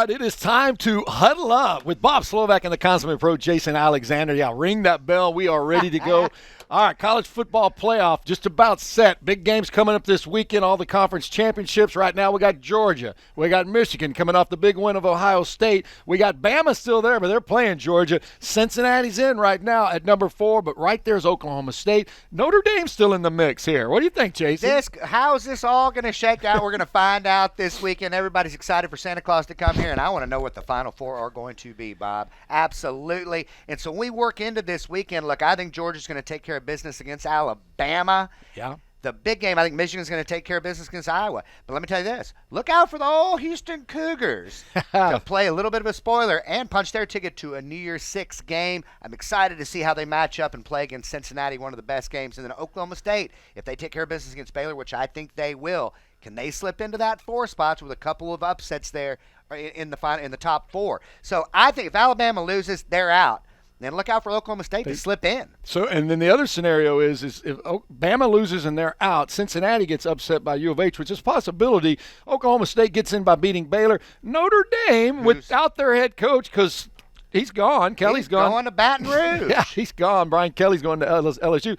right, it is time to huddle up with Bob Solvak and the consummate pro Jason Alexander. Yeah, ring that bell. We are ready to go. All right, college football playoff just about set. Big games coming up this weekend, all the conference championships. Right now we got Georgia. We got Michigan coming off the big win of Ohio State. We got Bama still there, but they're playing Georgia. Cincinnati's in right now at number 4, but right there's Oklahoma State. Notre Dame's still in the mix here. What do you think, Jason? How is this all going to shake out? We're going to find out this weekend. Everybody's excited for Santa Claus to come here, and I want to know what the Final Four are going to be, Bob. Absolutely. And so when we work into this weekend, look, I think Georgia's going to take care of business against Alabama. Yeah. The big game, I think Michigan's going to take care of business against Iowa. But let me tell you this. Look out for the old Houston Cougars to play a little bit of a spoiler and punch their ticket to a New Year's Six game. I'm excited to see how they match up and play against Cincinnati, one of the best games. And then Oklahoma State, if they take care of business against Baylor, which I think they will, can they slip into that 4 spots with a couple of upsets there in the top 4? So I think if Alabama loses, they're out. Then look out for Oklahoma State to slip in. So, and then the other scenario is if Bama loses and they're out, Cincinnati gets upset by U of H, which is a possibility. Oklahoma State gets in by beating Baylor. Notre Dame, without their head coach, because he's gone. Kelly's gone. Going to Baton Rouge. Yeah, he's gone. Brian Kelly's going to LSU.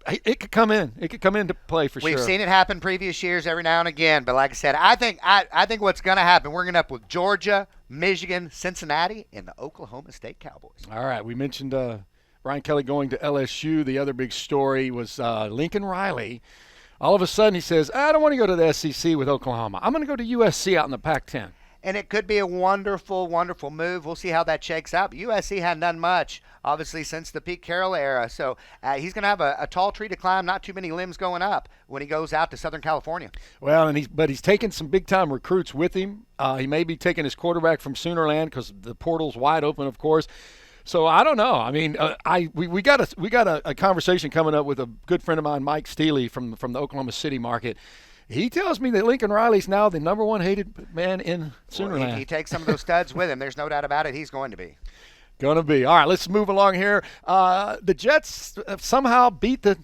It could come in. It could come into play for sure. We've seen it happen previous years every now and again. But like I said, I think what's going to happen, we're going to end up with Georgia, Michigan, Cincinnati, and the Oklahoma State Cowboys. All right. We mentioned Brian Kelly going to LSU. The other big story was Lincoln Riley. All of a sudden he says, I don't want to go to the SEC with Oklahoma. I'm going to go to USC out in the Pac-10. And it could be a wonderful, wonderful move. We'll see how that shakes out. But USC hadn't done much, obviously, since the Pete Carroll era. So he's going to have a tall tree to climb, not too many limbs going up when he goes out to Southern California. Well, but he's taking some big-time recruits with him. He may be taking his quarterback from Soonerland because the portal's wide open, of course. So I don't know. I mean, we got a conversation coming up with a good friend of mine, Mike Steely from the Oklahoma City market. He tells me that Lincoln Riley's now the number 1 hated man in Soonerland. Well, if he takes some of those studs with him, there's no doubt about it, he's going to be. Going to be. All right, let's move along here. The Jets somehow beat the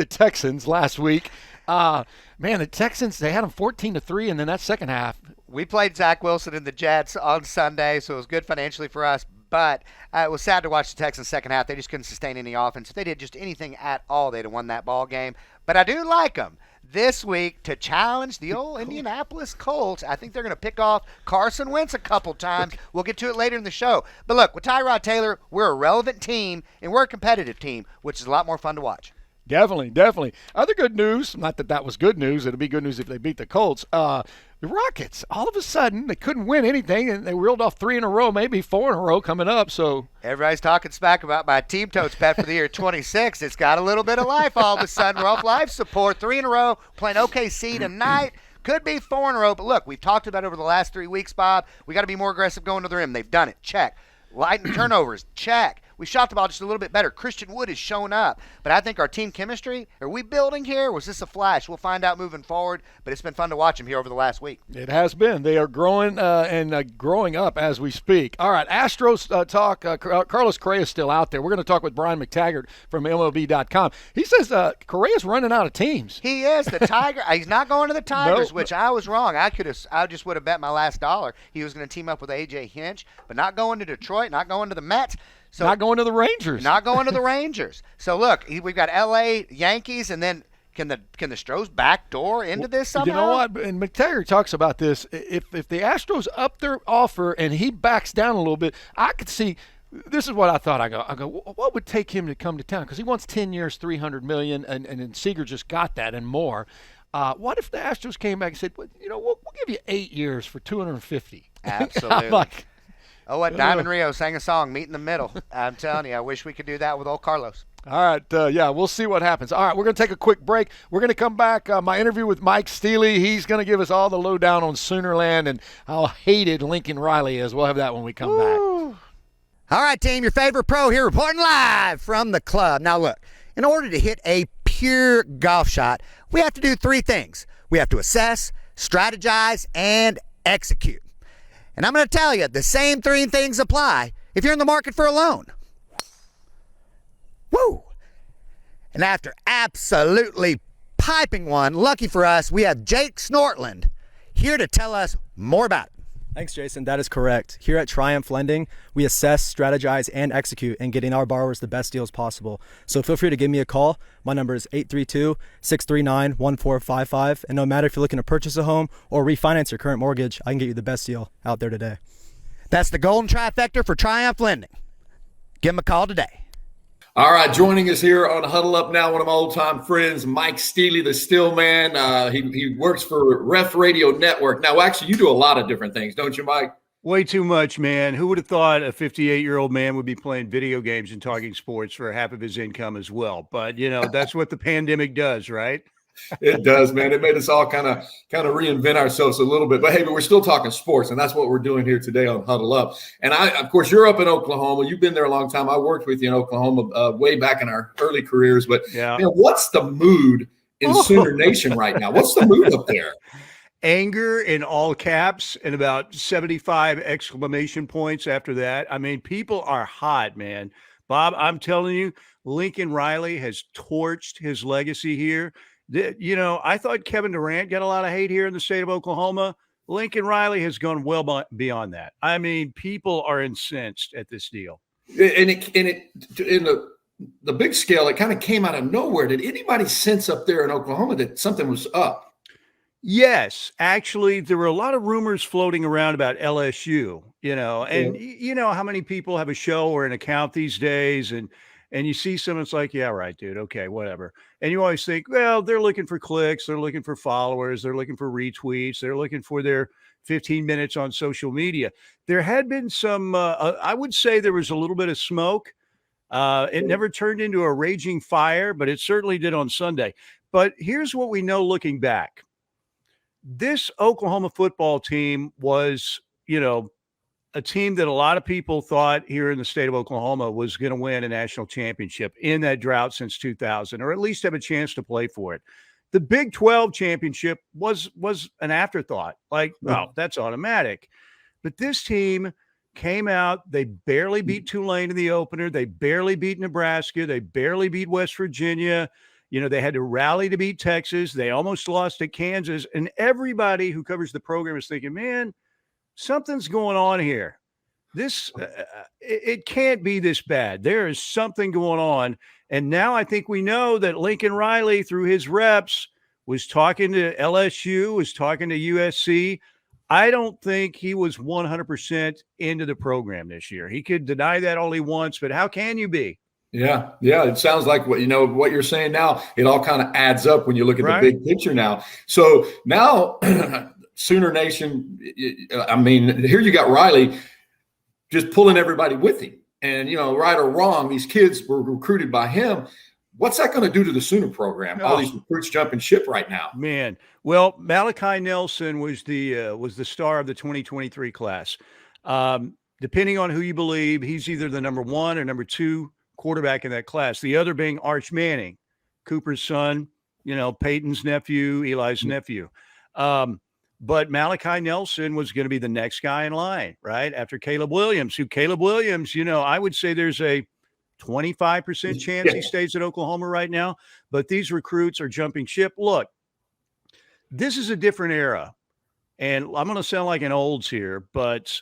Texans last week. Man, the Texans, they had them 14-3, and then that second half. We played Zach Wilson and the Jets on Sunday, so it was good financially for us. But it was sad to watch the Texans second half. They just couldn't sustain any offense. If they did just anything at all, they'd have won that ball game. But I do like them this week to challenge the old Indianapolis Colts. I think they're going to pick off Carson Wentz a couple times. We'll get to it later in the show. But look, with Tyrod Taylor, we're a relevant team, and we're a competitive team, which is a lot more fun to watch. Definitely. Other good news, not that was good news. It'll be good news if they beat the Colts. The Rockets, all of a sudden, they couldn't win anything, and they reeled off 3 in a row, maybe 4 in a row coming up. So everybody's talking smack about my Team Totes bet for the year 26. It's got a little bit of life all of a sudden. We're off life support. 3 in a row, playing OKC tonight. Could be 4 in a row, but look, we've talked about it over the last 3 weeks, Bob. We got to be more aggressive going to the rim. They've done it. Check. Lighten turnovers. Check. We shot the ball just a little bit better. Christian Wood has shown up. But I think our team chemistry, are we building here? Was this a flash? We'll find out moving forward. But it's been fun to watch them here over the last week. It has been. They are growing and growing up as we speak. All right, Astros talk. Carlos Correa's still out there. We're going to talk with Brian McTaggart from MLB.com. He says Correa's running out of teams. He is. The Tiger. He's not going to the Tigers, which I was wrong. I just would have bet my last dollar he was going to team up with A.J. Hinch, but not going to Detroit, not going to the Mets. So, not going to the Rangers. Not going to the Rangers. So, look, we've got L.A. Yankees, and then can the Stros backdoor into this somehow? You know what? And McTaggart talks about this. If the Astros up their offer and he backs down a little bit, I could see – this is what I thought. I go, what would take him to come to town? Because he wants 10 years, $300 million, and Seager just got that and more. What if the Astros came back and said, well, we'll give you 8 years for $250? Absolutely. I'm like, what Diamond Rio sang a song, Meet in the Middle. I'm telling you, I wish we could do that with old Carlos. All right, we'll see what happens. All right, we're going to take a quick break. We're going to come back. My interview with Mike Steely, he's going to give us all the lowdown on Soonerland and how hated Lincoln Riley is. We'll have that when we come back. All right, team, your favorite pro here reporting live from the club. Now, look, in order to hit a pure golf shot, we have to do 3 things. We have to assess, strategize, and execute. And I'm going to tell you, the same 3 things apply if you're in the market for a loan. Woo! And after absolutely piping one, lucky for us, we have Jake Snortland here to tell us More about it. Thanks, Jason. That is correct. Here at Triumph Lending, we assess, strategize, and execute in getting our borrowers the best deals possible. So feel free to give me a call. My number is 832-639-1455. And no matter if you're looking to purchase a home or refinance your current mortgage, I can get you the best deal out there today. That's the golden trifecta for Triumph Lending. Give them a call today. All right, joining us here on Huddle Up now, one of my old-time friends, Mike Steely, the Still Man. He works for Ref Radio Network. Now, actually, you do a lot of different things, don't you, Mike? Way too much, man. Who would have thought a 58-year-old man would be playing video games and talking sports for half of his income as well? But, that's what the pandemic does, right? It does, man. It made us all kind of reinvent ourselves a little bit. But hey, we're still talking sports, and that's what we're doing here today on Huddle Up. And of course, you're up in Oklahoma. You've been there a long time. I worked with you in Oklahoma way back in our early careers. But yeah, man, what's the mood in Sooner Nation right now? What's the mood up there? Anger in all caps and about 75 exclamation points after that. I mean, people are hot, man. Bob, I'm telling you, Lincoln Riley has torched his legacy here. I thought Kevin Durant got a lot of hate here in the state of Oklahoma. Lincoln Riley has gone well beyond that. I mean, people are incensed at this deal. And in the big scale, it kind of came out of nowhere. Did anybody sense up there in Oklahoma that something was up? Yes, actually, there were a lot of rumors floating around about LSU, and you know how many people have a show or an account these days, and you see someone, it's like, yeah, right, dude. Okay, whatever. And you always think, well, they're looking for clicks. They're looking for followers. They're looking for retweets. They're looking for their 15 minutes on social media. There had been some, I would say there was a little bit of smoke. It never turned into a raging fire, but it certainly did on Sunday. But here's what we know looking back. This Oklahoma football team was, a team that a lot of people thought here in the state of Oklahoma was going to win a national championship in that drought since 2000, or at least have a chance to play for it. The Big 12 championship was an afterthought. Like, oh, that's automatic. But this team came out. They barely beat Tulane in the opener. They barely beat Nebraska. They barely beat West Virginia. They had to rally to beat Texas. They almost lost to Kansas. And everybody who covers the program is thinking, man, something's going on here. It can't be this bad. There is something going on. And now I think we know that Lincoln Riley, through his reps, was talking to LSU, was talking to USC. I don't think he was 100% into the program this year. He could deny that all he wants, but how can you be? Yeah. It sounds like what you're saying now. It all kind of adds up when you look at the big picture now. So now Sooner Nation, I mean, here you got Riley just pulling everybody with him. And, right or wrong, these kids were recruited by him. What's that going to do to the Sooner program? All these recruits jumping ship right now. Man, well, Malachi Nelson was the star of the 2023 class. Depending on who you believe, he's either the number 1 or number 2 quarterback in that class. The other being Arch Manning, Cooper's son, Peyton's nephew, Eli's nephew. But Malachi Nelson was going to be the next guy in line, right? After Caleb Williams, I would say there's a 25% chance he stays at Oklahoma right now. But these recruits are jumping ship. Look, this is a different era. And I'm going to sound like an olds here, but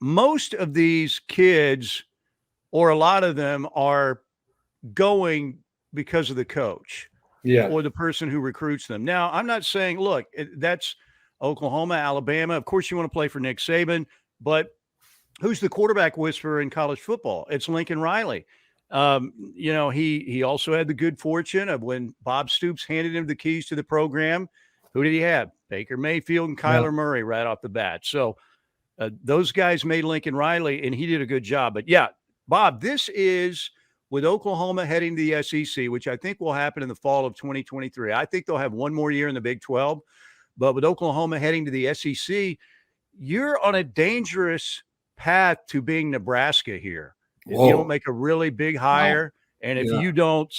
most of these kids, or a lot of them, are going because of the coach or the person who recruits them. Now, I'm not saying, look, that's Oklahoma, Alabama. Of course, you want to play for Nick Saban, but who's the quarterback whisperer in college football? It's Lincoln Riley. He also had the good fortune of when Bob Stoops handed him the keys to the program. Who did he have? Baker Mayfield and Kyler Murray right off the bat. So those guys made Lincoln Riley, and he did a good job. But yeah, Bob, this is with Oklahoma heading to the SEC, which I think will happen in the fall of 2023. I think they'll have one more year in the Big 12. But with Oklahoma heading to the SEC, you're on a dangerous path to being Nebraska here. If you don't make a really big hire, and if you don't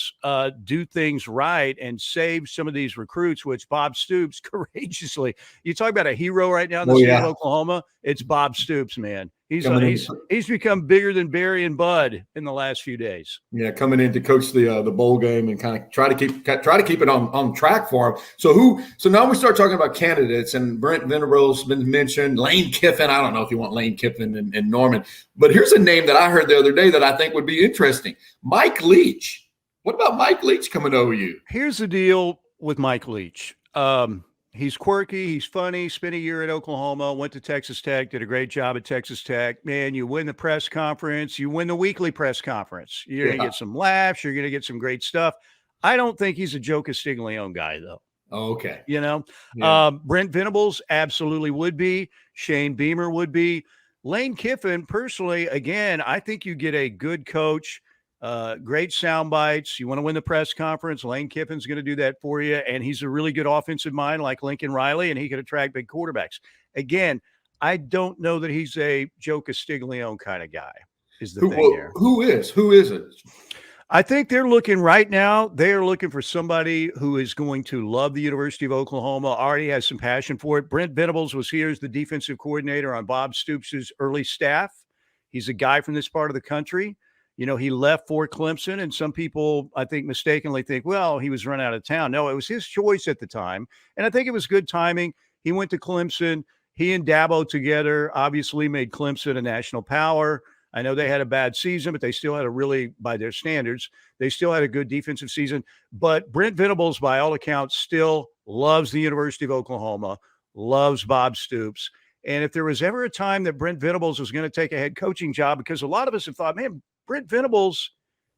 do things right and save some of these recruits, which Bob Stoops courageously, you talk about a hero right now in the state of Oklahoma, it's Bob Stoops, man. He's become bigger than Barry and Bud in the last few days. Yeah, coming in to coach the bowl game and kind of try to keep it on track for him. So now we start talking about candidates, and Brent Venables been mentioned. Lane Kiffin. I don't know if you want Lane Kiffin and Norman, but here's a name that I heard the other day that I think would be interesting. Mike Leach. What about Mike Leach coming to OU? Here's the deal with Mike Leach. He's quirky. He's funny. Spent a year at Oklahoma, went to Texas Tech, did a great job at Texas Tech. Man, you win the press conference. You win the weekly press conference. You're going to get some laughs. You're going to get some great stuff. I don't think he's a Joe Castiglione guy, though. Okay. Brent Venables absolutely would be. Shane Beamer would be. Lane Kiffin, personally, again, I think you get a good coach. Great sound bites. You want to win the press conference, Lane Kiffin's going to do that for you. And he's a really good offensive mind like Lincoln Riley, and he can attract big quarterbacks. Again, I don't know that he's a Joe Castiglione kind of guy is the thing there. Who is it? I think they're looking right now. They are looking for somebody who is going to love the University of Oklahoma, already has some passion for it. Brent Venables was here as the defensive coordinator on Bob Stoops' early staff. He's a guy from this part of the country. He left for Clemson, and some people, I think, mistakenly think, well, he was run out of town. No, it was his choice at the time, and I think it was good timing. He went to Clemson. He and Dabo together obviously made Clemson a national power. I know they had a bad season, but they still had by their standards, they still had a good defensive season. But Brent Venables, by all accounts, still loves the University of Oklahoma, loves Bob Stoops. And if there was ever a time that Brent Venables was going to take a head coaching job, because a lot of us have thought, man, Brent Venables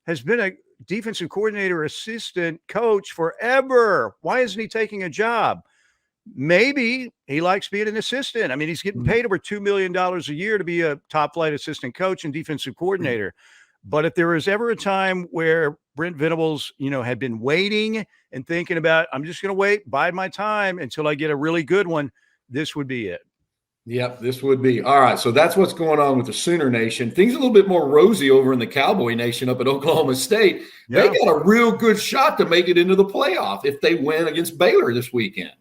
has been a defensive coordinator, assistant coach forever. Why isn't he taking a job? Maybe he likes being an assistant. I mean, he's getting paid over $2 million a year to be a top flight assistant coach and defensive coordinator. But if there was ever a time where Brent Venables, had been waiting and thinking about, I'm just going to wait, bide my time until I get a really good one, this would be it. Yep, this would be. All right, so that's what's going on with the Sooner Nation. Things a little bit more rosy over in the Cowboy Nation up at Oklahoma State. Yeah. They got a real good shot to make it into the playoff if they win against Baylor this weekend.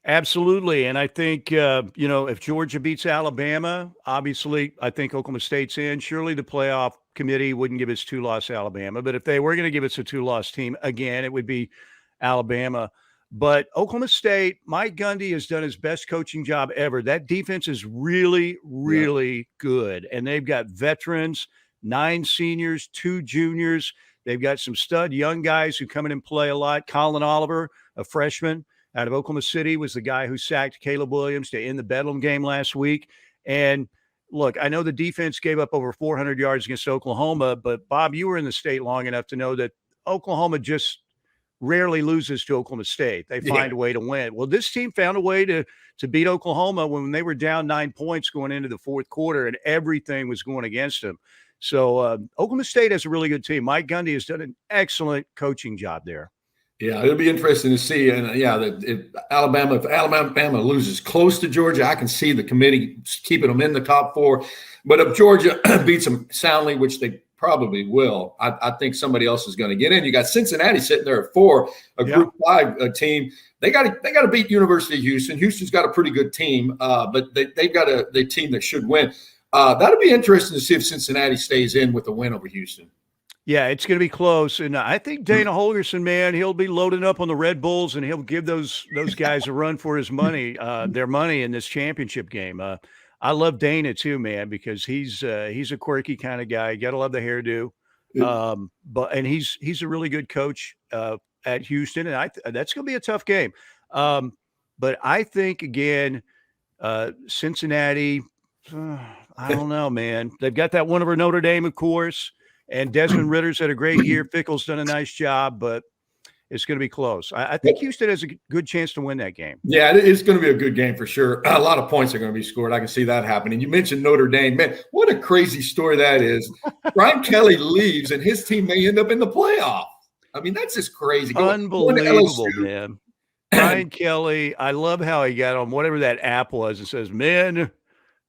Absolutely, and I think, if Georgia beats Alabama, obviously I think Oklahoma State's in. Surely the playoff committee wouldn't give us 2-loss Alabama, but if they were going to give us a 2-loss team, again, it would be Alabama. But Oklahoma State, Mike Gundy has done his best coaching job ever. That defense is really, really good. And they've got veterans, 9 seniors, 2 juniors. They've got some stud young guys who come in and play a lot. Colin Oliver, a freshman out of Oklahoma City, was the guy who sacked Caleb Williams to end the Bedlam game last week. And look, I know the defense gave up over 400 yards against Oklahoma, but Bob, you were in the state long enough to know that Oklahoma just rarely loses to Oklahoma State. They find a way to win. Well, this team found a way to beat Oklahoma when they were down 9 points going into the fourth quarter, and everything was going against them. So Oklahoma State has a really good team. Mike Gundy has done an excellent coaching job there. Yeah, it'll be interesting to see. And if Alabama loses close to Georgia, I can see the committee keeping them in the top 4. But if Georgia beats them soundly, which they probably will, I think somebody else is going to get in. You got Cincinnati sitting there at 4, a Group 5 team. They got to beat University of Houston. Houston's got a pretty good team, but they've got a team that should win. That'll be interesting to see if Cincinnati stays in with a win over Houston. Yeah, it's going to be close. And I think Dana Holgerson, man, he'll be loading up on the Red Bulls, and he'll give those guys a run for his money, their money in this championship game. I love Dana too, man, because he's a quirky kind of guy. You got to love the hairdo. But he's a really good coach at Houston, and that's going to be a tough game. But I think again, Cincinnati, I don't know, man. They've got that one over Notre Dame, of course. And Desmond Ritter's had a great year. Fickle's done a nice job, but it's going to be close. I think Houston has a good chance to win that game. Yeah, it's going to be a good game for sure. A lot of points are going to be scored. I can see that happening. You mentioned Notre Dame. Man, what a crazy story that is. Brian Kelly leaves, and his team may end up in the playoff. I mean, that's just crazy. Unbelievable, man. Brian Kelly, I love how he got on whatever that app was and says, "Men,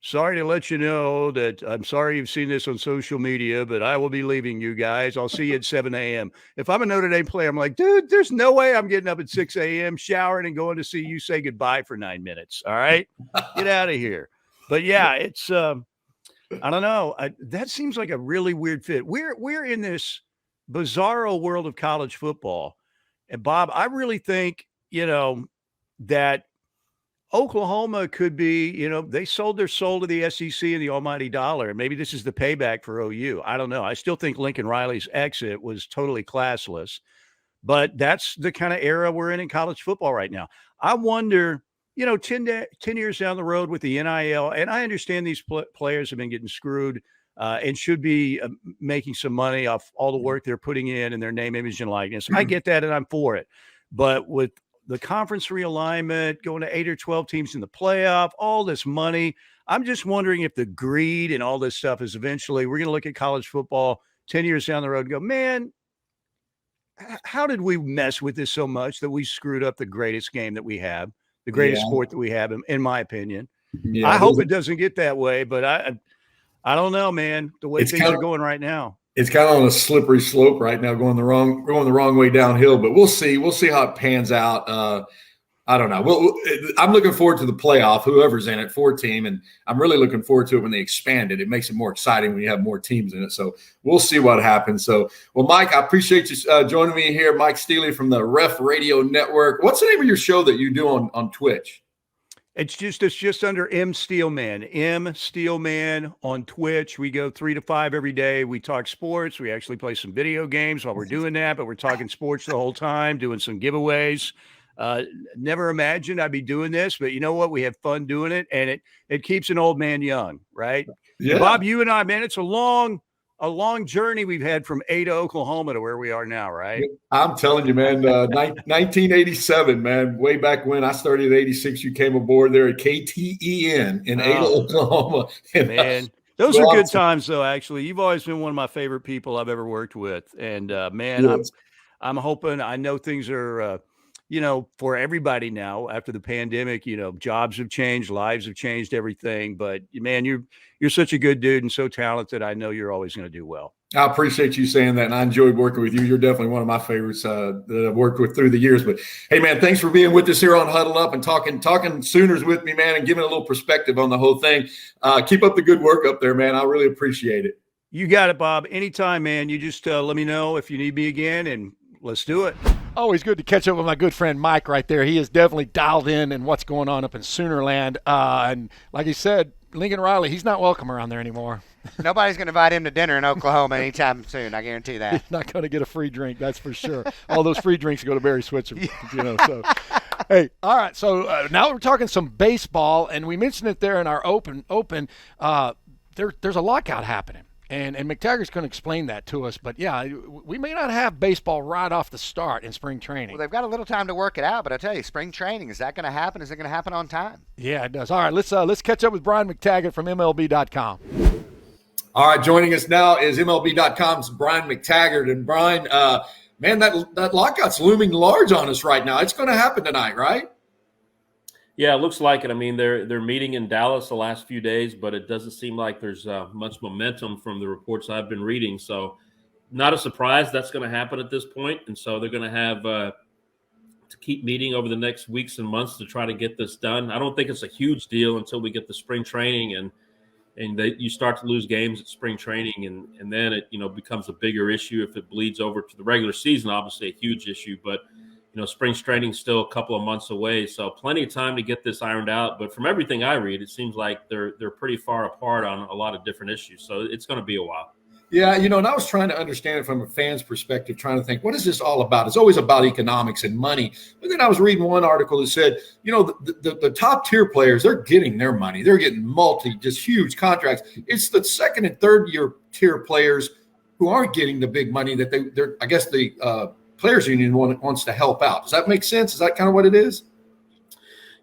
sorry to let you know that I'm sorry you've seen this on social media, but I will be leaving you guys. I'll see you at 7 a.m. If I'm a Notre Dame player, I'm like, dude, there's no way I'm getting up at 6 a.m., showering, and going to see you say goodbye for 9 minutes. All right? Get out of here. But, yeah, it's I don't know. That seems like a really weird fit. We're in this bizarro world of college football. And Bob, I really think, that Oklahoma could be, they sold their soul to the SEC and the almighty dollar. Maybe this is the payback for OU. I don't know. I still think Lincoln Riley's exit was totally classless, but that's the kind of era we're in college football right now. I wonder, 10 years down the road with the NIL, and I understand these players have been getting screwed and should be making some money off all the work they're putting in and their name, image, and likeness. I get that, and I'm for it. But with the conference realignment, going to 8 or 12 teams in the playoff, all this money, I'm just wondering if the greed and all this stuff is eventually, we're going to look at college football 10 years down the road and go, man, how did we mess with this so much that we screwed up the greatest game that we have, the greatest sport that we have, in my opinion? I hope it doesn't get that way, but I don't know, man, the way things are going right now. It's kind of on a slippery slope right now, going the wrong way downhill, but we'll see. We'll see how it pans out. I don't know. Well, I'm looking forward to the playoff, whoever's in it, 4-team, and I'm really looking forward to it when they expand it. It makes it more exciting when you have more teams in it. So we'll see what happens. So, well, Mike, I appreciate you joining me here. Mike Steely from the Ref Radio Network. What's the name of your show that you do on Twitch? It's just under M Steelman. M Steelman on Twitch. We go 3 to 5 every day. We talk sports. We actually play some video games while we're doing that, but we're talking sports the whole time, doing some giveaways. Never imagined I'd be doing this, but you know what? We have fun doing it, and it keeps an old man young, right? Yeah. Bob, you and I, man, it's a long journey we've had from Ada, Oklahoma to where we are now, right? I'm telling you, man, 1987, man, way back when I started at 86, you came aboard there at KTEN in Ada, Oklahoma. And, man, those are good times, though, actually. You've always been one of my favorite people I've ever worked with. And, man, yes. I'm hoping, I know things are, for everybody now after the pandemic, jobs have changed, lives have changed, everything. But, man, you're such a good dude and so talented. I know you're always going to do well. I appreciate you saying that, and I enjoyed working with you. You're definitely one of my favorites that I've worked with through the years. But, hey, man, thanks for being with us here on Huddle Up and talking Sooners with me, man, and giving a little perspective on the whole thing. Keep up the good work up there, man. I really appreciate it. You got it, Bob. Anytime, man. You just let me know if you need me again, and let's do it. Always good to catch up with my good friend Mike right there. He is definitely dialed in and what's going on up in Soonerland. And like he said, Lincoln Riley, he's not welcome around there anymore. Nobody's going to invite him to dinner in Oklahoma anytime soon. I guarantee that. He's not going to get a free drink, that's for sure. All those free drinks go to Barry Switzer, So, hey, all right. So now we're talking some baseball, and we mentioned it there in our open. There's a lockout happening. And McTaggart's going to explain that to us. But, yeah, we may not have baseball right off the start in spring training. Well, they've got a little time to work it out. But I tell you, spring training, is that going to happen? Is it going to happen on time? Yeah, it does. All right, let's catch up with Brian McTaggart from MLB.com. All right, joining us now is MLB.com's Brian McTaggart. And, Brian, man, that lockout's looming large on us right now. It's going to happen tonight, right? Yeah, it looks like it. I mean, they're meeting in Dallas the last few days, but it doesn't seem like there's much momentum from the reports I've been reading. So not a surprise that's going to happen at this point. And so they're going to have to keep meeting over the next weeks and months to try to get this done. I don't think it's a huge deal until we get the spring training and you start to lose games at spring training. And then it, becomes a bigger issue if it bleeds over to the regular season, obviously a huge issue. But spring training still a couple of months away, so plenty of time to get this ironed out. But from everything I read, it seems like they're pretty far apart on a lot of different issues. So it's going to be a while. Yeah, and I was trying to understand it from a fan's perspective, trying to think, what is this all about? It's always about economics and money. But then I was reading one article that said, the top tier players, they're getting their money. They're getting just huge contracts. It's the second and third year tier players who aren't getting the big money that they're. I guess the Players Union wants to help out. Does that make sense? Is that kind of what it is?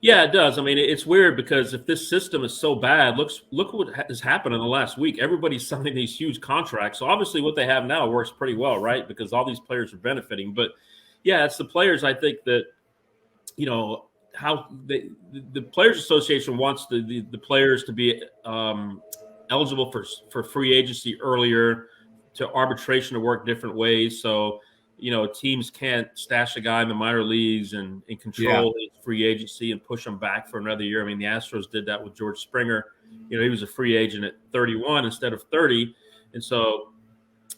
Yeah, it does. I mean, it's weird because if this system is so bad, look what has happened in the last week. Everybody's signing these huge contracts. So obviously what they have now works pretty well, right? Because all these players are benefiting. But yeah, it's the players. I think that, how the Players Association wants the players to be eligible for free agency earlier, to arbitration to work different ways. So teams can't stash a guy in the minor leagues and control his free agency and push him back for another year. I mean, the Astros did that with George Springer. He was a free agent at 31 instead of 30. And so,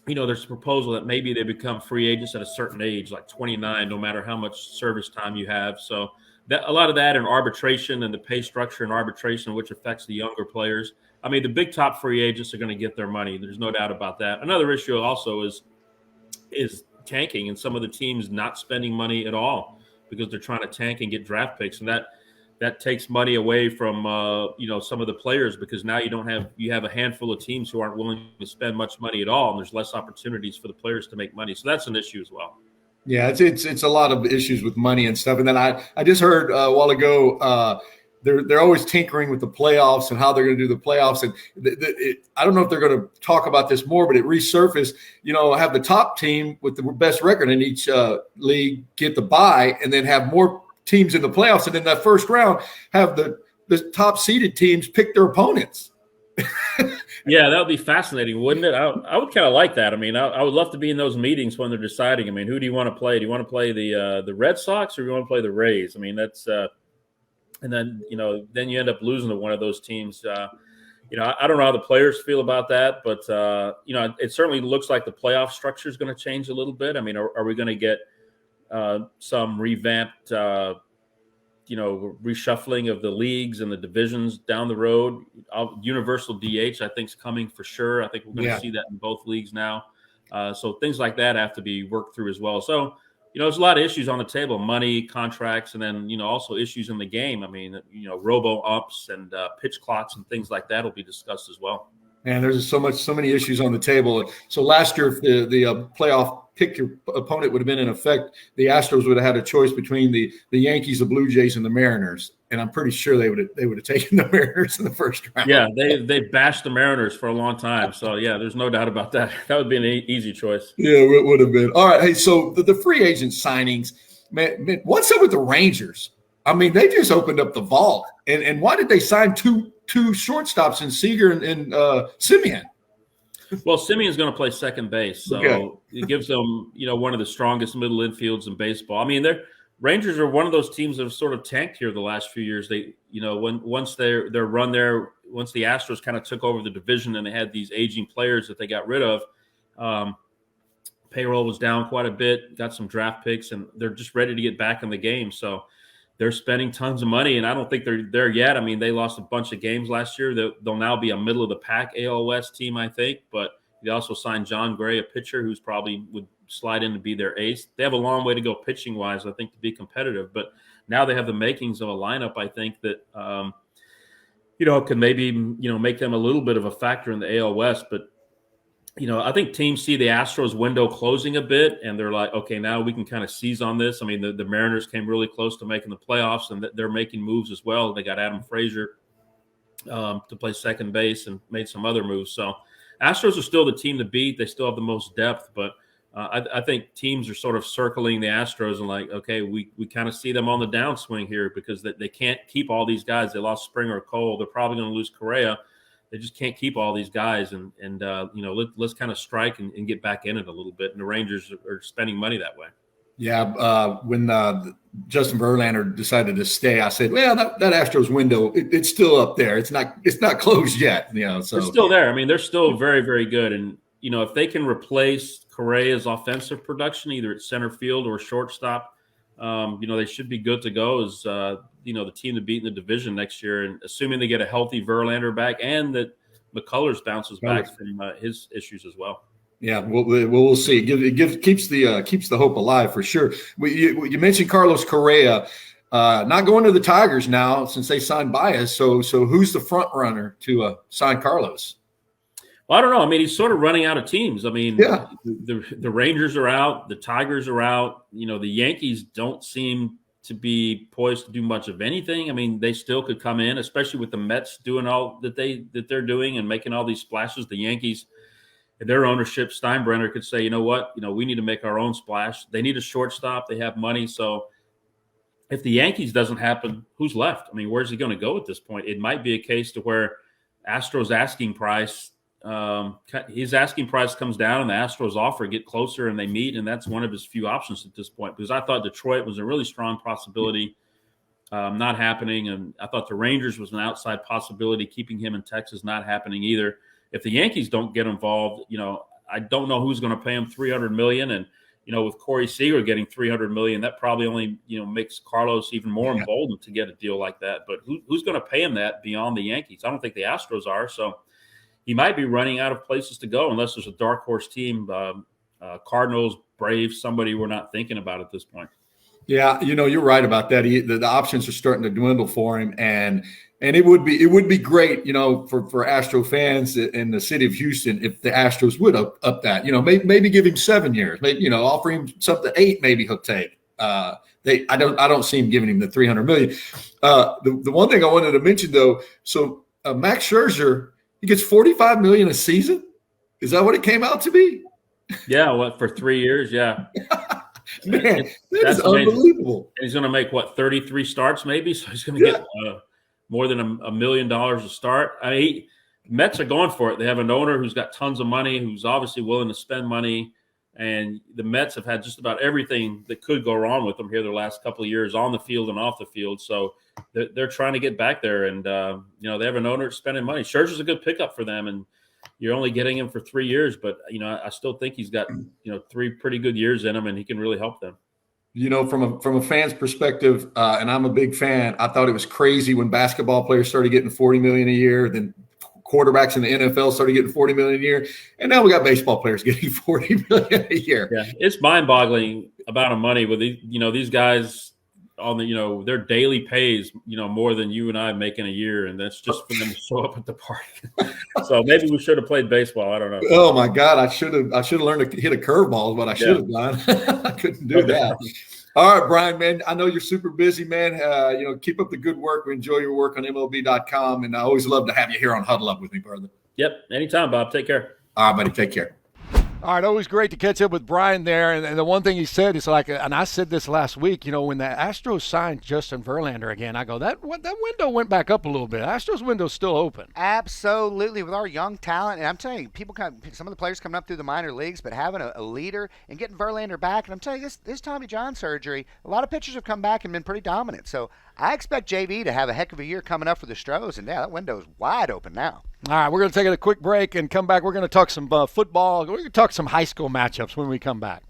there's a proposal that maybe they become free agents at a certain age, like 29, no matter how much service time you have. So that a lot of that in arbitration and the pay structure and arbitration, which affects the younger players. I mean, the big top free agents are going to get their money. There's no doubt about that. Another issue also is tanking and some of the teams not spending money at all because they're trying to tank and get draft picks. And that takes money away from, some of the players, because now you have a handful of teams who aren't willing to spend much money at all. And there's less opportunities for the players to make money. So that's an issue as well. Yeah, it's a lot of issues with money and stuff. And then I just heard a while ago, they're always tinkering with the playoffs and how they're going to do the playoffs. And I don't know if they're going to talk about this more, but it resurfaced, have the top team with the best record in each league get the bye, and then have more teams in the playoffs. And in that first round, have the top seeded teams pick their opponents. Yeah, that would be fascinating, wouldn't it? I would kind of like that. I mean, I would love to be in those meetings when they're deciding. I mean, who do you want to play? Do you want to play the Red Sox, or do you want to play the Rays? I mean, that's and then then you end up losing to one of those teams. I don't know how the players feel about that, but it certainly looks like the playoff structure is going to change a little bit. I mean, are we going to get some revamped reshuffling of the leagues and the divisions down the road? Universal DH, I think, is coming for sure. I think we're going to see that in both leagues now. So things like that have to be worked through as well. So, there's a lot of issues on the table: money, contracts, and then, also issues in the game. I mean, robo umps and pitch clocks and things like that will be discussed as well. Man, there's so many issues on the table. So last year, if the playoff pick your opponent would have been in effect, the Astros would have had a choice between the Yankees, the Blue Jays, and the Mariners. And I'm pretty sure they would have taken the Mariners in the first round. Yeah, they bashed the Mariners for a long time. So, yeah, there's no doubt about that. That would be an easy choice. Yeah, it would have been. All right, hey, so the free agent signings, man, what's up with the Rangers? I mean, they just opened up the vault. And why did they sign two shortstops in Seager and Simeon? Well, Simeon's going to play second base, so it gives them, one of the strongest middle infields in baseball. I mean, Rangers are one of those teams that have sort of tanked here the last few years. They, once the Astros kind of took over the division and they had these aging players that they got rid of, payroll was down quite a bit, got some draft picks, and they're just ready to get back in the game. So they're spending tons of money, and I don't think they're there yet. I mean, they lost a bunch of games last year. They'll now be a middle-of-the-pack AL West team, I think. But they also signed John Gray, a pitcher who's probably would slide in to be their ace. They have a long way to go pitching-wise, I think, to be competitive. But now they have the makings of a lineup, I think, that can maybe make them a little bit of a factor in the AL West. But I think teams see the Astros window closing a bit, and they're like, okay, now we can kind of seize on this. I mean, the Mariners came really close to making the playoffs, and they're making moves as well. They got Adam Frazier to play second base and made some other moves. So Astros are still the team to beat. They still have the most depth, but I think teams are sort of circling the Astros and like, okay, we kind of see them on the downswing here because they can't keep all these guys. They lost Springer, Cole. They're probably going to lose Correa. They just can't keep all these guys, and let's kind of strike and get back in it a little bit. And the Rangers are spending money that way. Yeah, when Justin Verlander decided to stay, I said, well, that Astros window, it's still up there. It's not closed yet. So they're still there. I mean, they're still very, very good. And if they can replace Correa's offensive production, either at center field or shortstop, they should be good to go as the team to beat in the division next year, and assuming they get a healthy Verlander back and that McCullers bounces back from his issues as well. Yeah, we'll see. It keeps the hope alive for sure. You mentioned Carlos Correa not going to the Tigers now since they signed Baez. So who's the front runner to sign Carlos? Well, I don't know. I mean, he's sort of running out of teams. I mean, the Rangers are out, the Tigers are out. The Yankees don't seem to be poised to do much of anything. I mean, they still could come in, especially with the Mets doing all that they're doing and making all these splashes. The Yankees, their ownership, Steinbrenner could say, you know what, we need to make our own splash. They need a shortstop. They have money. So if the Yankees doesn't happen, who's left? I mean, where's he going to go at this point? It might be a case to where Astros asking price his asking price comes down and the Astros offer get closer and they meet, and that's one of his few options at this point. Because I thought Detroit was a really strong possibility, not happening, and I thought the Rangers was an outside possibility, keeping him in Texas, not happening either. If the Yankees don't get involved, I don't know who's going to pay him $300 million, and with Corey Seager getting $300 million, that probably only makes Carlos even more emboldened to get a deal like that. But who's going to pay him that beyond the Yankees? I don't think the Astros are. So he might be running out of places to go unless there's a dark horse team, Cardinals, Braves, somebody we're not thinking about at this point. Yeah, you're right about that. The options are starting to dwindle for him, and it would be great, for Astro fans in the city of Houston if the Astros would up that, maybe give him 7 years, maybe offer him something 8, maybe he'll take. I don't see him giving him the $300 million. The one thing I wanted to mention though, so Max Scherzer, he gets $45 million a season. Is that what it came out to be? Yeah, for 3 years? Yeah. Man, that's unbelievable. And he's going to make 33 starts maybe, so he's going to get more than $1 million a start. I mean, Mets are going for it. They have an owner who's got tons of money, who's obviously willing to spend money, and the Mets have had just about everything that could go wrong with them here the last couple of years on the field and off the field. So they're trying to get back there, and they have an owner spending money. Scherzer's a good pickup for them, and you're only getting him for 3 years, but I still think he's got 3 pretty good years in him, and he can really help them. From a fan's perspective, and I'm a big fan, I thought it was crazy when basketball players started getting $40 million a year, then quarterbacks in the NFL started getting $40 million a year, and now we got baseball players getting $40 million a year. Yeah, it's mind-boggling about money with these guys on the their daily pays more than you and I make in a year, and that's just for them to show up at the party. So maybe we should have played baseball. I don't know. Oh my God, I should have learned to hit a curveball is what I should have done. I couldn't do that. All right, Brian, man, I know you're super busy, man. Keep up the good work. We enjoy your work on MLB.com, and I always love to have you here on Huddle Up with me, brother. Yep, anytime, Bob. Take care. All right, buddy, take care. All right, always great to catch up with Brian there. And the one thing he said is and I said this last week, when the Astros signed Justin Verlander again, I go, that window went back up a little bit. Astros window's still open. Absolutely. With our young talent, and I'm telling you, some of the players coming up through the minor leagues, but having a leader and getting Verlander back, and I'm telling you, this Tommy John surgery, a lot of pitchers have come back and been pretty dominant. So I expect JV to have a heck of a year coming up for the Stros, and that window's wide open now. All right, we're going to take a quick break and come back. We're going to talk some football. We're going to talk some high school matchups when we come back.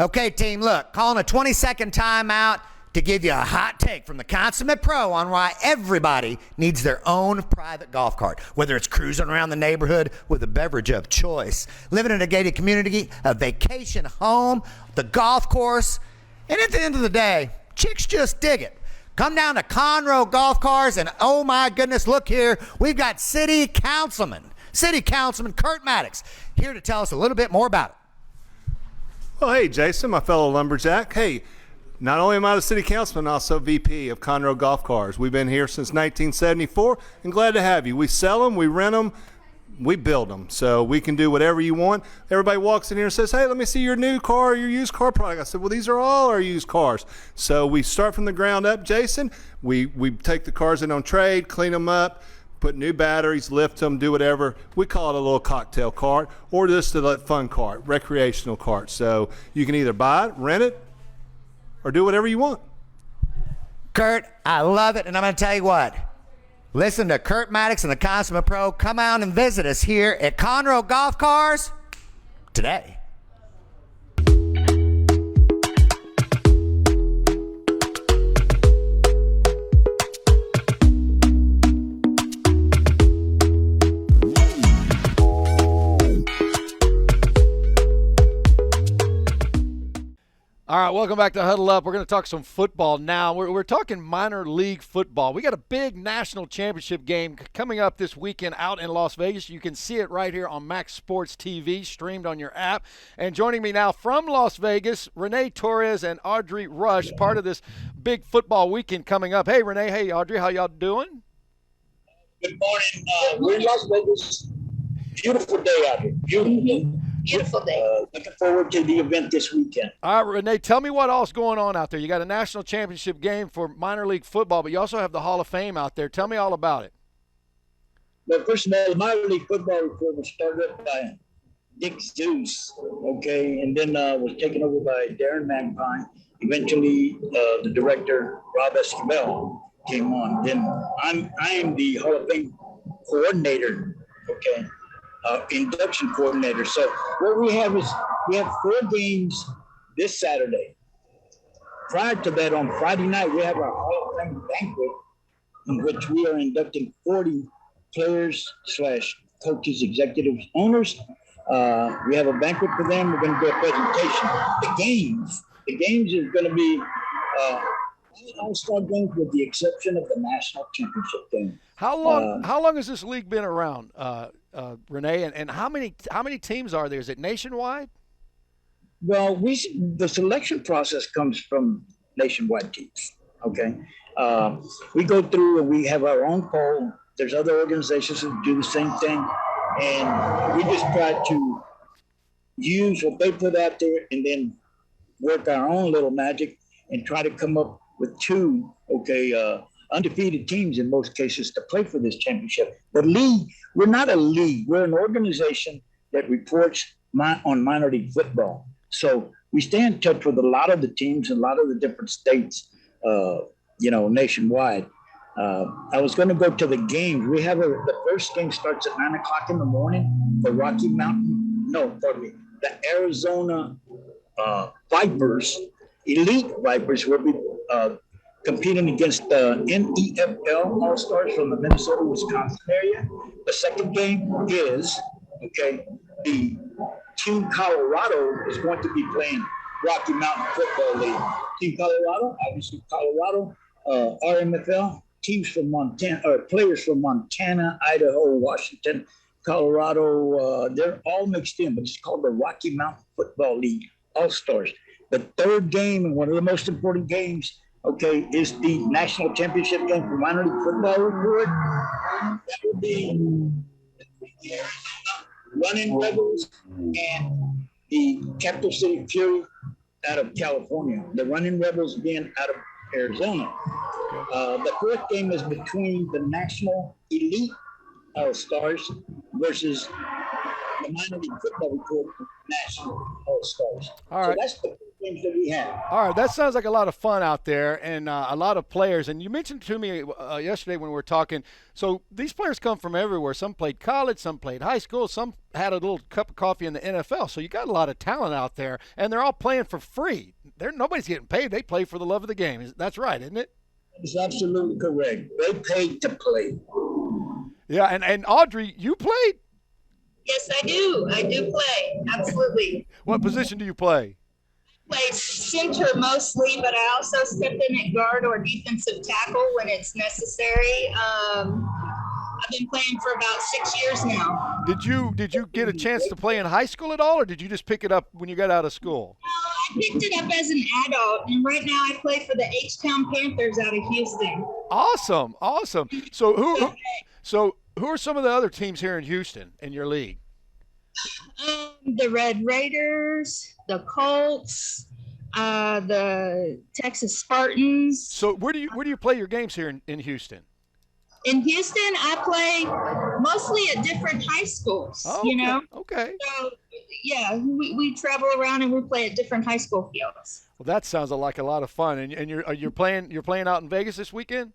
Okay, team, look, calling a 20-second timeout to give you a hot take from the consummate pro on why everybody needs their own private golf cart, whether it's cruising around the neighborhood with a beverage of choice, living in a gated community, a vacation home, the golf course, and at the end of the day, chicks just dig it. Come down to Conroe Golf Cars, and oh my goodness, look here. We've got City Councilman Kurt Maddox here to tell us a little bit more about it. Well, hey, Jason, my fellow lumberjack. Hey, not only am I the city councilman, also VP of Conroe Golf Cars. We've been here since 1974 and glad to have you. We sell them, we rent them, we build them, so we can do whatever you want. Everybody walks in here and says, hey, let me see your new car, your used car product. I said, well, these are all our used cars. So we start from the ground up, Jason. We take the cars in on trade, clean them up, put new batteries, lift them, do whatever. We call it a little cocktail cart or just a fun cart, recreational cart. So you can either buy it, rent it, or do whatever you want. Kurt, I love it, and I'm going to tell you what. Listen to Kurt Maddox and the Consummate Pro. Come out and visit us here at Conroe Golf Cars today. All right, welcome back to Huddle Up. We're going to talk some football now. We're talking minor league football. We got a big national championship game coming up this weekend out in Las Vegas. You can see it right here on Max Sports TV, streamed on your app. And joining me now from Las Vegas, Renee Torres and Audrey Rush, part of this big football weekend coming up. Hey, Renee. Hey, Audrey. How y'all doing? Good morning. We're in Las Vegas. Beautiful day out here. Beautiful day. Looking forward to the event this weekend. All right, Renee, tell me what all's going on out there. You got a national championship game for minor league football, but you also have the Hall of Fame out there. Tell me all about it. But first of all, the minor league football report was started by Dick Zeus, okay, and then was taken over by Darren Magpie. Eventually, the director, Rob Esquivel, came on. Then I am the Hall of Fame coordinator, okay, induction coordinator. So what we have is we have 4 games this Saturday. Prior to that, on Friday night, we have our Hall of Fame banquet in which we are inducting 40 players / coaches, executives, owners. We have a banquet for them. We're going to do a presentation. The games is going to be all-star games with the exception of the national championship game. How long has this league been around, Renee? And how many teams are there? Is it nationwide? Well, the selection process comes from nationwide teams. Okay, we go through and we have our own poll. There's other organizations who do the same thing, and we just try to use what they put out there and then work our own little magic and try to come up with 2 undefeated teams in most cases to play for this championship. The league, we're not a league. We're an organization that reports on minor league football. So we stay in touch with a lot of the teams in a lot of the different states, nationwide. I was going to go to the games. We have the first game starts at 9 o'clock in the morning. The the Arizona Vipers, Elite Vipers, will be competing against the NFL All-Stars from the Minnesota, Wisconsin area. The second game is, the Team Colorado is going to be playing Rocky Mountain Football League. Team Colorado, obviously Colorado, RMFL, teams from Montana, or players from Montana, Idaho, Washington, Colorado, they're all mixed in, but it's called the Rocky Mountain Football League All-Stars. The third game, and one of the most important games, is the national championship game for minor league football report. That would be the Arizona Running Rebels and the Capital City Fury out of California. The Running Rebels being out of Arizona. The fourth game is between the National Elite All-Stars versus the minor league football report National All-Stars. All right. So that's the games that we have. All right, that sounds like a lot of fun out there and a lot of players. And you mentioned to me yesterday when we were talking, so these players come from everywhere. Some played college, some played high school, some had a little cup of coffee in the NFL. So you got a lot of talent out there, and they're all playing for free. Nobody's getting paid. They play for the love of the game. That's right, isn't it? It's absolutely correct. They paid to play. Yeah, and Audrey, you played? Yes, I do. I do play. Absolutely. What position do you play? Play center mostly, but I also step in at guard or defensive tackle when it's necessary. I've been playing for about 6 years now. Did you get a chance to play in high school at all, or did you just pick it up when you got out of school? I picked it up as an adult, and right now I play for the H-Town Panthers out of Houston. Awesome. So who are some of the other teams here in Houston in your league? The Red Raiders, the Colts, the Texas Spartans. So where do you play your games here in Houston? In Houston, I play mostly at different high schools. Oh, okay. Okay. So yeah, we travel around and we play at different high school fields. Well, that sounds like a lot of fun. And you're playing out in Vegas this weekend?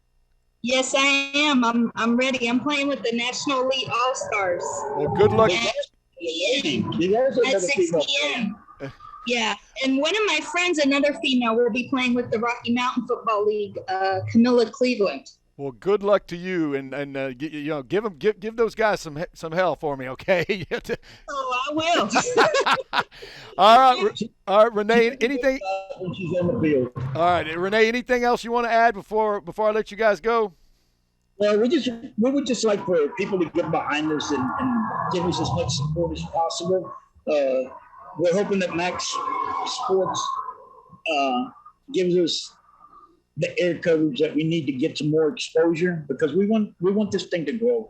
Yes, I am. I'm ready. I'm playing with the National Elite All-Stars. Well, good luck. At 6 p.m. Yeah, and one of my friends, another female, will be playing with the Rocky Mountain Football League, Camilla Cleveland. Well, good luck to you, and give those guys some hell for me, okay? Oh, I will. All right, Renee. Anything? All right, Renee. Anything else you want to add before I let you guys go? Well, we would just like for people to get behind us and give us as much support as possible. We're hoping that Max Sports gives us the air coverage that we need to get some more exposure, because we want this thing to grow.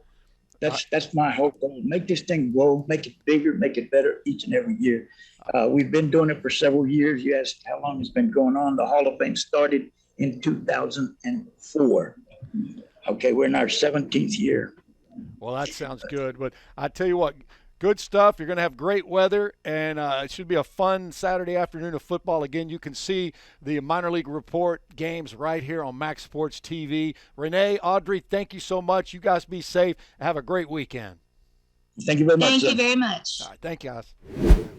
That's my hope. Make this thing grow, make it bigger, make it better each and every year. We've been doing it for several years. You asked how long it's been going on. The Hall of Fame started in 2004. Okay, we're in our 17th year. Well, that sounds good. But I tell you what, good stuff. You're going to have great weather, and it should be a fun Saturday afternoon of football. Again, you can see the minor league report games right here on Max Sports TV. Renee, Audrey, thank you so much. You guys be safe. Have a great weekend. Thank you very much. Thank you very much. All right, thank you, guys.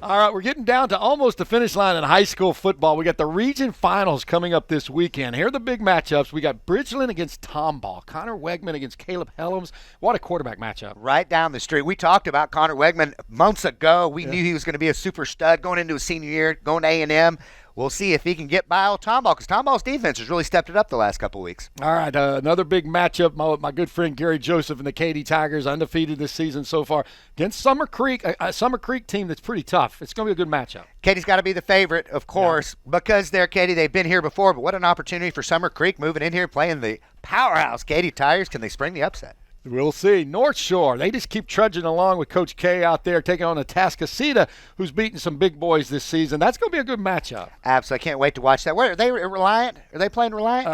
All right, we're getting down to almost the finish line in high school football. We got the region finals coming up this weekend. Here are the big matchups. We got Bridgeland against Tomball, Connor Wegman against Caleb Helms. What a quarterback matchup. Right down the street. We talked about Connor Wegman months ago. We knew he was going to be a super stud going into his senior year, going to A&M. We'll see if he can get by old Tomball, because Tomball's defense has really stepped it up the last couple of weeks. All right, another big matchup. My good friend Gary Joseph and the Katy Tigers, undefeated this season so far, against Summer Creek, a Summer Creek team that's pretty tough. It's going to be a good matchup. Katy's got to be the favorite, of course, because they're Katy. They've been here before, but what an opportunity for Summer Creek moving in here, playing the powerhouse Katy Tigers. Can they spring the upset? We'll see. North Shore, they just keep trudging along with Coach K out there, taking on Atascocita, who's beating some big boys this season. That's going to be a good matchup. Absolutely. I can't wait to watch that. Where are they, Reliant? Are they playing Reliant?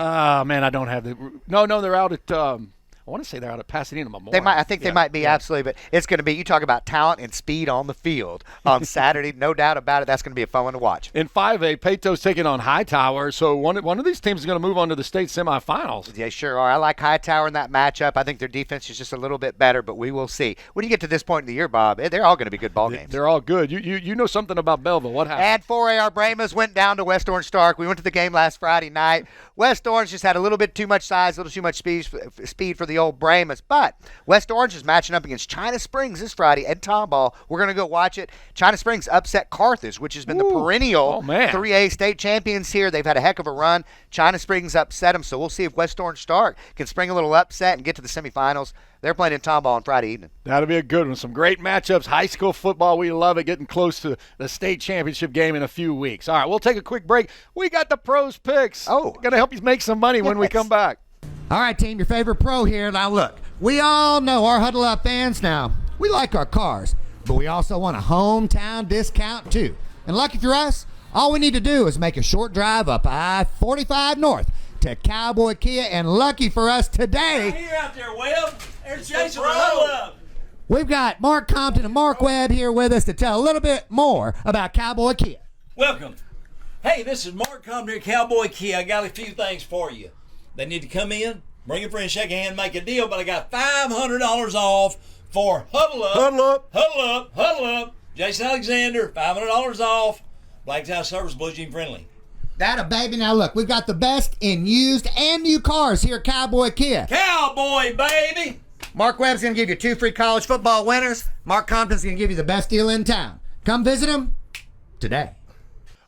Man, I don't have the – no, they're out at I want to say they're out at Pasadena Memorial. They might. I think they might be, absolutely. But it's going to be – you talk about talent and speed on the field on Saturday. No doubt about it. That's going to be a fun one to watch. In 5A, Peto's taking on Hightower, so one of these teams is going to move on to the state semifinals. They sure are. I like Hightower in that matchup. I think their defense is just a little bit better, but we will see. When you get to this point in the year, Bob, they're all going to be good ball games. They're all good. You know something about Belleville. What happened? And 4A, our Brahmas went down to West Orange Stark. We went to the game last Friday night. West Orange just had a little bit too much size, a little too much speed for the old Brahmas. But West Orange is matching up against China Springs this Friday at Tomball. We're going to go watch it. China Springs upset Carthage, which has been the perennial 3A state champions here. They've had a heck of a run. China Springs upset them, so we'll see if West Orange Stark can spring a little upset and get to the semifinals. They're playing in Tomball on Friday evening. That'll be a good one. Some great matchups. High school football, we love it. Getting close to the state championship game in a few weeks. All right, we'll take a quick break. We got the pros picks. Oh. Going to help you make some money when we come back. All right, team, your favorite pro here. Now, look, we all know our Huddle Up fans now. We like our cars, but we also want a hometown discount, too. And lucky for us, all we need to do is make a short drive up I-45 North to Cowboy Kia, and lucky for us today, here out there, Webb. There's Jason with Huddle Up. We've got Mark Compton and Mark Webb here with us to tell a little bit more about Cowboy Kia. Welcome. Hey, this is Mark Compton at Cowboy Kia. I got a few things for you. They need to come in, bring a friend, shake a hand, make a deal, but I got $500 off for Huddle Up. Huddle Up. Huddle Up. Huddle Up. Jason Alexander, $500 off. Black Tie Service, Blue Jean Friendly. That a baby. Now look, we've got the best in used and new cars here at Cowboy Kia. Cowboy, baby. Mark Webb's going to give you 2 free college football winners. Mark Compton's going to give you the best deal in town. Come visit him today.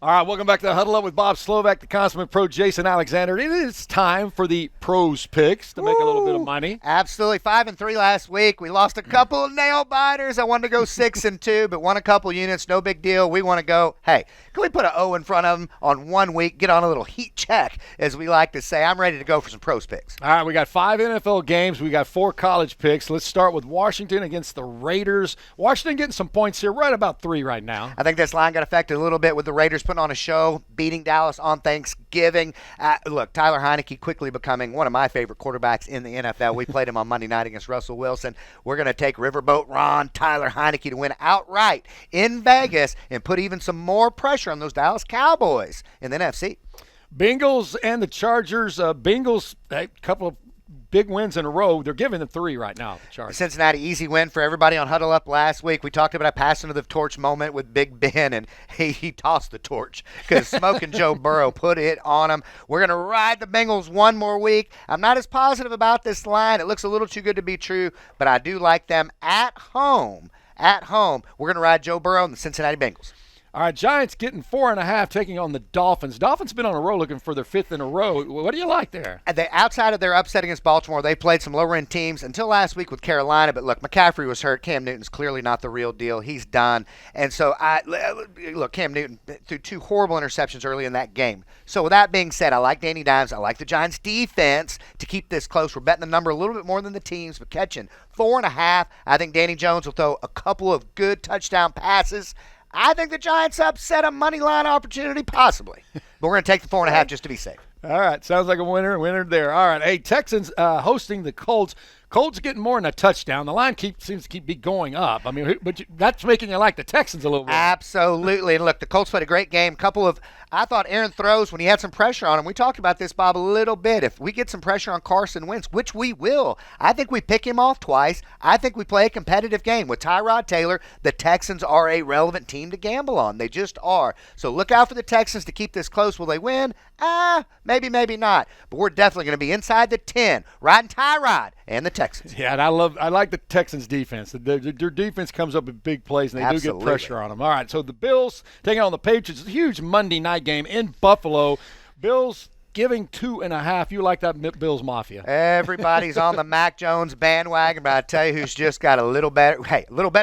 All right, welcome back to the Huddle Up with Bob Solvak, the consummate pro Jason Alexander. It is time for the pros picks to make a little bit of money. Absolutely. 5-3 last week. We lost a couple of nail biters. I wanted to go 6-2, but won a couple units. No big deal. We want to go, hey, can we put an O in front of them on 1 week, get on a little heat check, as we like to say. I'm ready to go for some pros picks. All right, we got 5 NFL games. We got 4 college picks. Let's start with Washington against the Raiders. Washington getting some points here, right about 3 right now. I think this line got affected a little bit with the Raiders putting on a show, beating Dallas on Thanksgiving. Look, Tyler Heineke quickly becoming one of my favorite quarterbacks in the NFL. We played him on Monday night against Russell Wilson. We're going to take Riverboat Ron, Tyler Heineke to win outright in Vegas and put even some more pressure on those Dallas Cowboys in the NFC. Bengals and the Chargers. Bengals, a couple of big wins in a row. They're giving them 3 right now, the Chargers. Cincinnati, easy win for everybody on Huddle Up last week. We talked about a passing of the torch moment with Big Ben, and he tossed the torch because Smoking Joe Burrow put it on him. We're going to ride the Bengals 1 more week. I'm not as positive about this line. It looks a little too good to be true, but I do like them at home. At home, we're going to ride Joe Burrow and the Cincinnati Bengals. All right, Giants getting 4.5, taking on the Dolphins. Dolphins been on a roll looking for their 5th in a row. What do you like there? Outside of their upset against Baltimore, they played some lower-end teams until last week with Carolina. But, look, McCaffrey was hurt. Cam Newton's clearly not the real deal. He's done. And so, look, Cam Newton threw 2 horrible interceptions early in that game. So, with that being said, I like Danny Dimes. I like the Giants' defense to keep this close. We're betting the number a little bit more than the teams, but catching 4.5. I think Danny Jones will throw a couple of good touchdown passes. I think the Giants upset a money line opportunity, possibly. But we're going to take the 4.5 just to be safe. All right, sounds like a winner there. All right, hey, Texans hosting the Colts. Colts getting more than a touchdown. The line seems to be going up. I mean, but that's making you like the Texans a little bit. Absolutely. And look, the Colts played a great game. I thought Aaron throws when he had some pressure on him. We talked about this, Bob, a little bit. If we get some pressure on Carson Wentz, which we will, I think we pick him off twice. I think we play a competitive game. With Tyrod Taylor, the Texans are a relevant team to gamble on. They just are. So look out for the Texans to keep this close. Will they win? Maybe, maybe not. But we're definitely going to be inside the 10, riding Tyrod and the Texans. Yeah, and I like the Texans' defense. Their defense comes up with big plays, and they do get pressure on them. All right, so the Bills taking on the Patriots. A huge Monday night game in Buffalo. Bills giving 2.5. You like that Bills Mafia? Everybody's on the Mac Jones bandwagon, but I tell you who's just got a little better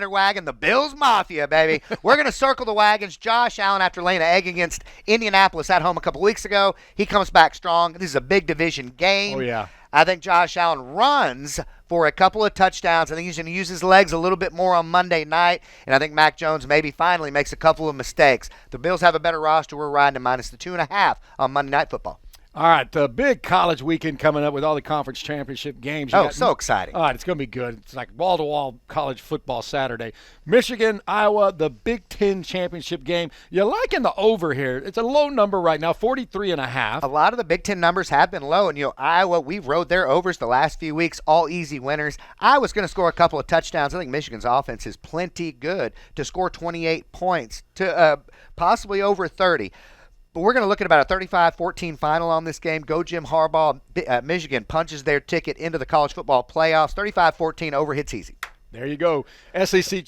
wagon, the Bills Mafia, baby. We're going to circle the wagons. Josh Allen, after laying an egg against Indianapolis at home a couple weeks ago, he comes back strong. This is a big division game. Oh, yeah. I think Josh Allen runs for a couple of touchdowns. I think he's going to use his legs a little bit more on Monday night, and I think Mac Jones maybe finally makes a couple of mistakes. The Bills have a better roster. We're riding to minus the 2.5 on Monday Night Football. All right, the big college weekend coming up with all the conference championship games. So exciting. All right, it's going to be good. It's like wall-to-wall college football Saturday. Michigan, Iowa, the Big Ten championship game. You're liking the over here. It's a low number right now, 43.5. A lot of the Big Ten numbers have been low, and, Iowa, we've rode their overs the last few weeks, all easy winners. Iowa's going to score a couple of touchdowns. I think Michigan's offense is plenty good to score 28 points, to possibly over 30. But we're going to look at about a 35-14 final on this game. Go Jim Harbaugh. Michigan punches their ticket into the college football playoffs. 35-14 over hits easy. There you go. SEC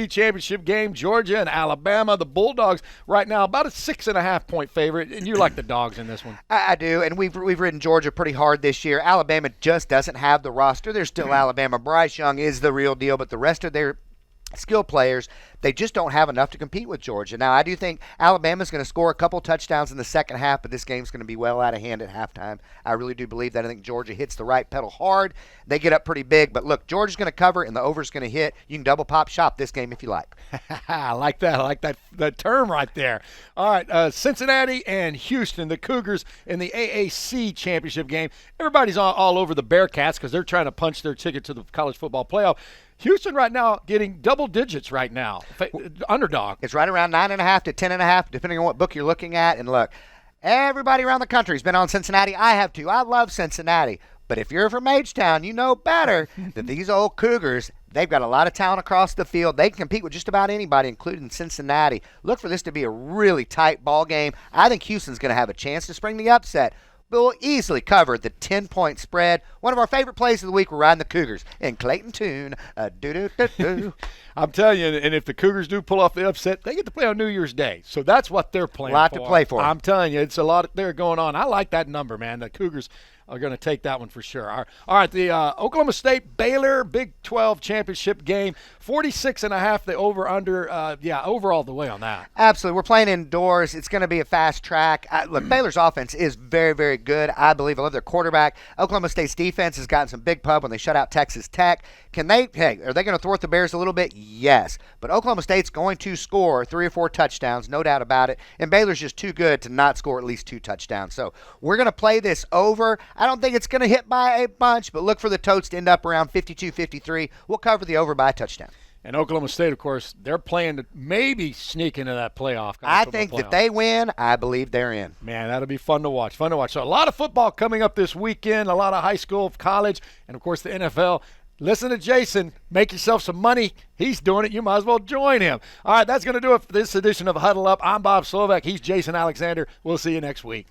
championship game, Georgia and Alabama. The Bulldogs right now about a 6.5-point favorite, and you like the Dogs in this one. I do, and we've ridden Georgia pretty hard this year. Alabama just doesn't have the roster. There's still Alabama. Bryce Young is the real deal, but the rest of their skill players, they just don't have enough to compete with Georgia. Now, I do think Alabama's going to score a couple touchdowns in the second half, but this game's going to be well out of hand at halftime. I really do believe that. I think Georgia hits the right pedal hard. They get up pretty big, but look, Georgia's going to cover and the over's going to hit. You can double pop shop this game if you like. I like that. I like that term right there. All right, Cincinnati and Houston, the Cougars in the AAC championship game. Everybody's all over the Bearcats because they're trying to punch their ticket to the college football playoff. Houston right now getting double digits right now. Underdog. It's right around 9.5 to 10.5, depending on what book you're looking at. And look, everybody around the country has been on Cincinnati. I have too. I love Cincinnati. But if you're from H-Town, you know better that these old Cougars, they've got a lot of talent across the field. They can compete with just about anybody, including Cincinnati. Look for this to be a really tight ball game. I think Houston's going to have a chance to spring the upset. But we'll easily cover the 10-point spread. One of our favorite plays of the week, we're riding the Cougars. And Clayton Tune, do-do-do-do. I'm telling you, and if the Cougars do pull off the upset, they get to play on New Year's Day. So that's what they're playing for. A lot to play for. I'm telling you, it's a lot there going on. I like that number, man. The Cougars are going to take that one for sure. All right, the Oklahoma State Baylor Big 12 championship game, 46.5. The over/under, over all the way on that. Absolutely, we're playing indoors. It's going to be a fast track. Look, Baylor's offense is very, very good. I believe I love their quarterback. Oklahoma State's defense has gotten some big pub when they shut out Texas Tech. Are they going to thwart the Bears a little bit? Yes, but Oklahoma State's going to score 3 or 4 touchdowns, no doubt about it. And Baylor's just too good to not score at least 2 touchdowns. So we're going to play this over. I don't think it's going to hit by a bunch, but look for the Totes to end up around 52-53. We'll cover the over by a touchdown. And Oklahoma State, of course, they're playing to maybe sneak into that playoff. I think that they win. I believe they're in. Man, that'll be fun to watch. So a lot of football coming up this weekend, a lot of high school, college, and, of course, the NFL. Listen to Jason. Make yourself some money. He's doing it. You might as well join him. All right, that's going to do it for this edition of Huddle Up. I'm Bob Solvak. He's Jason Alexander. We'll see you next week.